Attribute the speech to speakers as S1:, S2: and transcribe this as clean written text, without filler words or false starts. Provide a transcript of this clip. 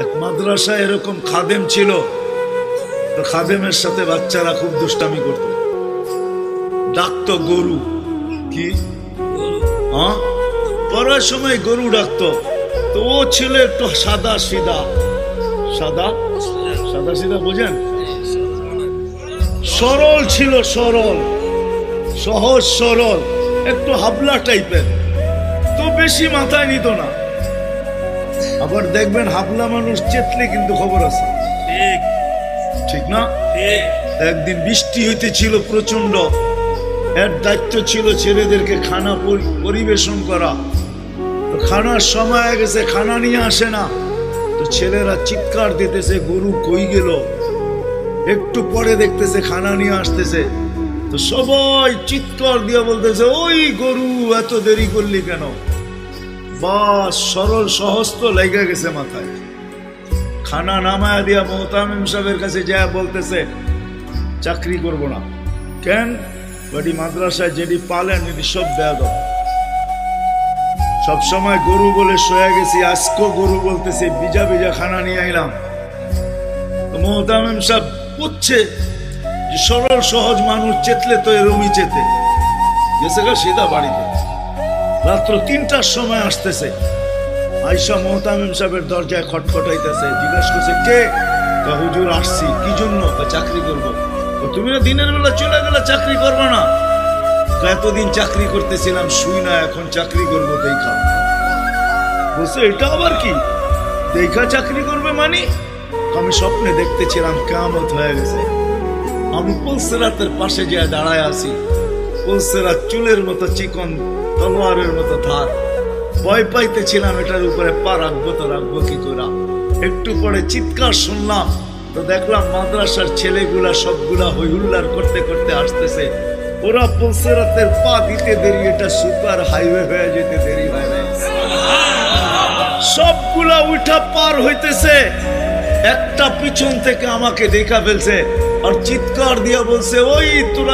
S1: এক মাদ্রাসায় এরকম খাদেম ছিল, তো খাদেমের সাথে বাচ্চারা খুব দুষ্টামি করত, ডাকতো গরু। কি হ্যাঁ, পড়ার সময় গরু ডাকতো। তো ও ছিল একটু সাদা সিধা, সাদা সাদা সিধা বোঝেন, সরল ছিল, সরল সহজ সরল, একটু হাবলা টাইপের, তো বেশি মাথায় নিত না। আবার দেখবেন হাবলা মানুষ চেতলে কিন্তু খবর আছে, ঠিক না? একদিন বৃষ্টি হইতেছিল প্রচন্ড, এর দায়িত্ব ছিল ছেলেদেরকে খানা পরিবেশন করা। তো খানার সময় হয়ে গেছে, খানা নিয়ে আসে না, তো ছেলেরা চিৎকার দিতেছে গরু কই গেল। একটু পরে দেখতেছে খানা নিয়ে আসতেছে, তো সবাই চিৎকার দিয়ে বলতেছে ওই গরু এত দেরি করলি কেন? বাস সরল সহজ তো লেগে গেছে মাথায়। খানা নামায়া দিয়া মোহতামিম সাহেবের কাছে যায় বলতেছে চাকরি করব না। কেন? বাড়ি মাদ্রাসায় যেটি পালেন এটি সব দেয়া দাও। সবসময় গরু বলে শোয়া গেছি, আজকেও গরু বলতেছে বিজা বিজা খানা নিয়ে আইলাম। মোহতামিম সাহেব বুঝছে যে সরল সহজ মানুষ চেতলে তো এরমই চেতে গেছে গা সিধা বাড়িতে। রাত্র ৩টার সময় আসতেছে, আইসা মোহতামিম সাহেবের দরজায় খটখটাইতেছে, জিজ্ঞাসা করছে কে? হুজুর আসছি। কি জন্য? চাকরি করবো। তুমি না দিনের বেলা চলে গেলে চাকরি করবো না? এতদিন চাকরি করতেছিলাম শুই না, এখন চাকরি করবো দেখা। বলছে এটা আবার কি দেখা চাকরি করবে? মানে আমি স্বপ্নে দেখতেছিলাম কিয়ামত হয়ে গেছে, আমি পুলসিরাতের পাশে গিয়ে দাঁড়ায় আছি, পুলসিরাত চুলের মতো চিকন, তলোয়ারের মতো ধার। ভয় পাইতেছিলাম এটার উপরে পা রাখবো তো রাখবো কি করে। একটু পরে চিৎকার শুনলাম, তো দেখলাম মাদ্রাসার ছেলেগুলা সবগুলা হইহুল্লার করতে করতে আসতেছে। ওরা পুলসিরাতের পা দিতে দেরি, এটা সুপার হাইওয়ে হয়ে যেতে দেরি হয় না। সবগুলা উঠা পার হইতেছে, একটা পিছন থেকে আমাকে দেখা ফেলছে আর চিৎকার দিয়া বলছে ওই তোরা